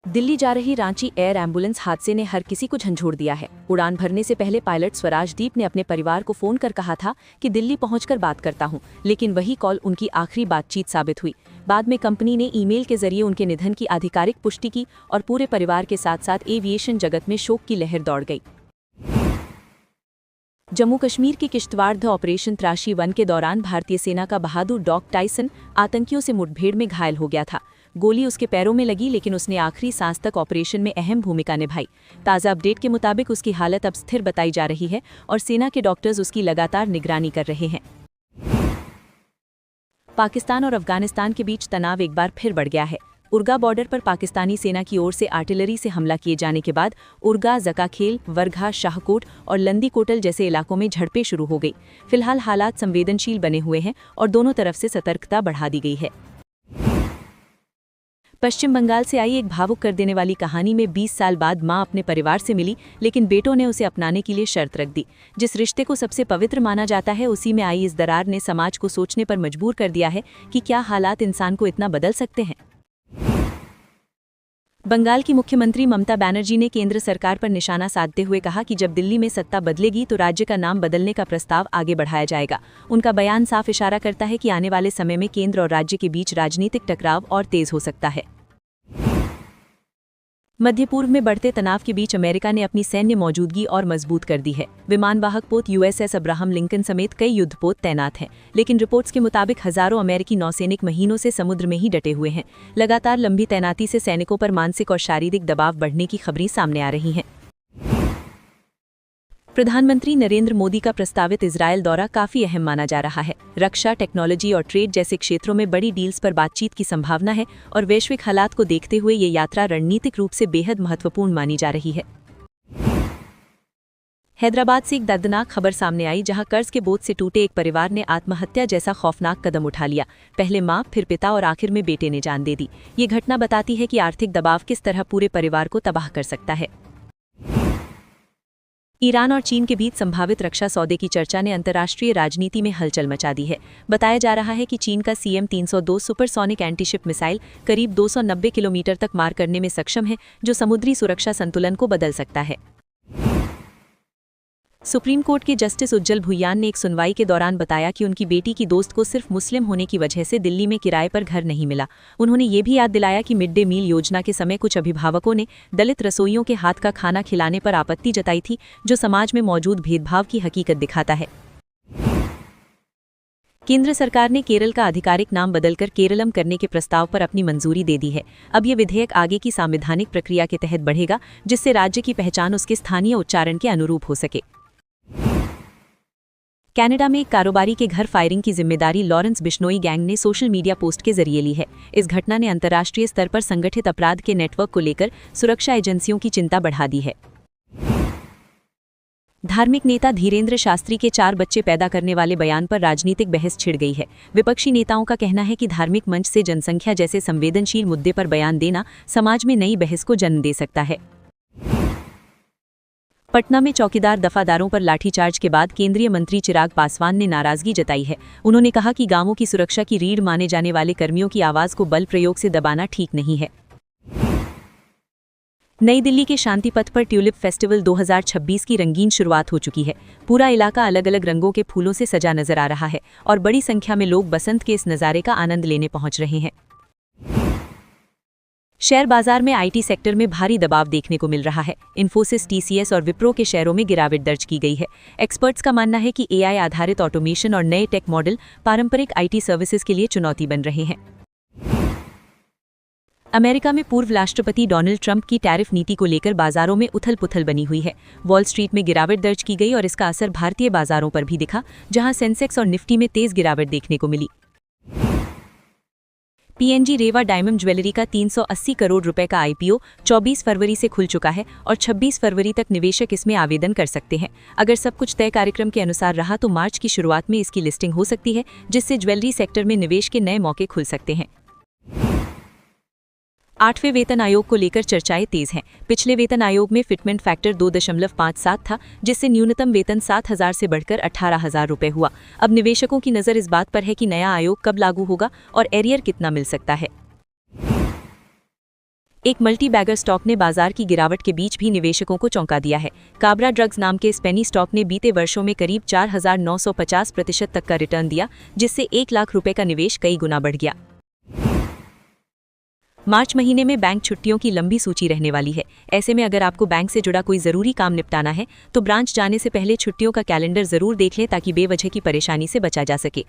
दिल्ली जा रही Ranchi air ambulance हादसे ने हर किसी को झंझोड़ दिया है। उड़ान भरने से पहले पायलट स्वराजदीप ने अपने परिवार को फोन कर कहा था कि दिल्ली पहुंचकर बात करता हूं, लेकिन वही कॉल उनकी आखिरी बातचीत साबित हुई। बाद में कंपनी ने ईमेल के जरिए उनके निधन की आधिकारिक पुष्टि की और पूरे परिवार के साथ साथ एविएशन जगत में शोक की लहर दौड़ गई। जम्मू कश्मीर के किश्तवाड़ ऑपरेशन त्राशी 1 के दौरान भारतीय सेना का बहादुर डॉग टाइसन आतंकियों से मुठभेड़ में घायल हो गया था। गोली उसके पैरों में लगी, लेकिन उसने आखिरी सांस तक ऑपरेशन में अहम भूमिका निभाई। ताज़ा अपडेट के मुताबिक उसकी हालत अब स्थिर बताई जा रही है और सेना के डॉक्टर्स उसकी लगातार निगरानी कर रहे हैं। पाकिस्तान और अफगानिस्तान के बीच तनाव एक बार फिर बढ़ गया है। उर्गा बॉर्डर पर पाकिस्तानी सेना की ओर से आर्टिलरी से हमला किए जाने के बाद उर्गा, जकाखेल, वरघा, शाहकोट और लंदी कोटल जैसे इलाकों में झड़पें शुरू हो गई। फिलहाल हालात संवेदनशील बने हुए हैं और दोनों तरफ से सतर्कता बढ़ा दी गई है। पश्चिम बंगाल से आई एक भावुक कर देने वाली कहानी में 20 साल बाद मां अपने परिवार से मिली, लेकिन बेटों ने उसे अपनाने के लिए शर्त रख दी। जिस रिश्ते को सबसे पवित्र माना जाता है, उसी में आई इस दरार ने समाज को सोचने पर मजबूर कर दिया है कि क्या हालात इंसान को इतना बदल सकते हैं। बंगाल की मुख्यमंत्री ममता बनर्जी ने केंद्र सरकार पर निशाना साधते हुए कहा कि जब दिल्ली में सत्ता बदलेगी तो राज्य का नाम बदलने का प्रस्ताव आगे बढ़ाया जाएगा। उनका बयान साफ इशारा करता है कि आने वाले समय में केंद्र और राज्य के बीच राजनीतिक टकराव और तेज हो सकता है। मध्य पूर्व में बढ़ते तनाव के बीच अमेरिका ने अपनी सैन्य मौजूदगी और मजबूत कर दी है। विमानवाहक पोत USS अब्राहम लिंकन समेत कई युद्धपोत तैनात हैं, लेकिन रिपोर्ट्स के मुताबिक हजारों अमेरिकी नौसैनिक महीनों से समुद्र में ही डटे हुए हैं। लगातार लंबी तैनाती से सैनिकों पर मानसिक और शारीरिक दबाव बढ़ने की खबरें सामने आ रही हैं। प्रधानमंत्री नरेंद्र मोदी का प्रस्तावित इजरायल दौरा काफी अहम माना जा रहा है। रक्षा, टेक्नोलॉजी और ट्रेड जैसे क्षेत्रों में बड़ी डील्स पर बातचीत की संभावना है और वैश्विक हालात को देखते हुए ये यात्रा रणनीतिक रूप से बेहद महत्वपूर्ण मानी जा रही है। हैदराबाद से एक दर्दनाक खबर सामने आई, जहां कर्ज के बोझ से टूटे एक परिवार ने आत्महत्या जैसा खौफनाक कदम उठा लिया। पहले मां, फिर पिता और आखिर में बेटे ने जान दे दी। ये घटना बताती है कि आर्थिक दबाव किस तरह पूरे परिवार को तबाह कर सकता है। ईरान और चीन के बीच संभावित रक्षा सौदे की चर्चा ने अंतर्राष्ट्रीय राजनीति में हलचल मचा दी है। बताया जा रहा है कि चीन का CM-302 सुपरसोनिक एंटीशिप मिसाइल करीब 290 किलोमीटर तक मार करने में सक्षम है, जो समुद्री सुरक्षा संतुलन को बदल सकता है। सुप्रीम कोर्ट के जस्टिस उज्जवल भुइयान ने एक सुनवाई के दौरान बताया कि उनकी बेटी की दोस्त को सिर्फ मुस्लिम होने की वजह से दिल्ली में किराए पर घर नहीं मिला। उन्होंने ये भी याद दिलाया कि मिड डे मील योजना के समय कुछ अभिभावकों ने दलित रसोइयों के हाथ का खाना खिलाने पर आपत्ति जताई थी, जो समाज में मौजूद भेदभाव की हकीकत दिखाता है। केंद्र सरकार ने केरल का आधिकारिक नाम बदलकर केरलम करने के प्रस्ताव पर अपनी मंजूरी दे दी है। अब ये विधेयक आगे की संवैधानिक प्रक्रिया के तहत बढ़ेगा, जिससे राज्य की पहचान उसके स्थानीय उच्चारण के अनुरूप हो सके। कनाडा में एक कारोबारी के घर फायरिंग की जिम्मेदारी लॉरेंस बिश्नोई गैंग ने सोशल मीडिया पोस्ट के जरिए ली है। इस घटना ने अंतर्राष्ट्रीय स्तर पर संगठित अपराध के नेटवर्क को लेकर सुरक्षा एजेंसियों की चिंता बढ़ा दी है। धार्मिक नेता धीरेन्द्र शास्त्री के 4 बच्चे पैदा करने वाले बयान पर राजनीतिक बहस छिड़ गई है। विपक्षी नेताओं का कहना है कि धार्मिक मंच से जनसंख्या जैसे संवेदनशील मुद्दे पर बयान देना समाज में नई बहस को जन्म दे सकता है। पटना में चौकीदार दफादारों पर लाठीचार्ज के बाद केंद्रीय मंत्री चिराग पासवान ने नाराजगी जताई है। उन्होंने कहा कि गांवों की सुरक्षा की रीढ़ माने जाने वाले कर्मियों की आवाज को बल प्रयोग से दबाना ठीक नहीं है। नई दिल्ली के शांति पथ पर ट्यूलिप फेस्टिवल 2026 की रंगीन शुरुआत हो चुकी है। पूरा इलाका अलग अलग रंगों के फूलों से सजा नजर आ रहा है और बड़ी संख्या में लोग बसंत के इस नज़ारे का आनंद लेने पहुंच रहे हैं। शेयर बाजार में IT सेक्टर में भारी दबाव देखने को मिल रहा है। इन्फोसिस, TCS और विप्रो के शेयरों में गिरावट दर्ज की गई है। एक्सपर्ट्स का मानना है कि AI आधारित ऑटोमेशन और नए टेक मॉडल पारंपरिक IT सर्विसेज के लिए चुनौती बन रहे हैं। अमेरिका में पूर्व राष्ट्रपति डोनाल्ड ट्रंप की टैरिफ नीति को लेकर बाजारों में उथल-पुथल बनी हुई है। वॉल स्ट्रीट में गिरावट दर्ज की गई और इसका असर भारतीय बाजारों पर भी दिखा, जहां सेंसेक्स और निफ्टी में तेज गिरावट देखने को मिली। PNG रेवा डायमंड ज्वेलरी का 380 करोड़ रुपए का IPO 24 फरवरी से खुल चुका है और 26 फरवरी तक निवेशक इसमें आवेदन कर सकते हैं। अगर सब कुछ तय कार्यक्रम के अनुसार रहा तो मार्च की शुरुआत में इसकी लिस्टिंग हो सकती है, जिससे ज्वेलरी सेक्टर में निवेश के नए मौके खुल सकते हैं। 8वें वेतन आयोग को लेकर चर्चाएं तेज हैं। पिछले वेतन आयोग में फिटमेंट फैक्टर 2.57 था, जिससे न्यूनतम वेतन 7,000 से बढ़कर 18,000 रुपए हुआ। अब निवेशकों की नज़र इस बात पर है कि नया आयोग कब लागू होगा और एरियर कितना मिल सकता है। एक मल्टी बैगर स्टॉक ने बाजार की गिरावट के बीच भी निवेशकों को चौंका दिया है। काबरा ड्रग्स नाम के इस पेनी स्टॉक ने बीते वर्षों में करीब 4,950% तक का रिटर्न दिया, जिससे 1 लाख रुपए का निवेश कई गुना बढ़ गया। मार्च महीने में बैंक छुट्टियों की लंबी सूची रहने वाली है। ऐसे में अगर आपको बैंक से जुड़ा कोई ज़रूरी काम निपटाना है तो ब्रांच जाने से पहले छुट्टियों का कैलेंडर ज़रूर देख लें ताकि बेवजह की परेशानी से बचा जा सके।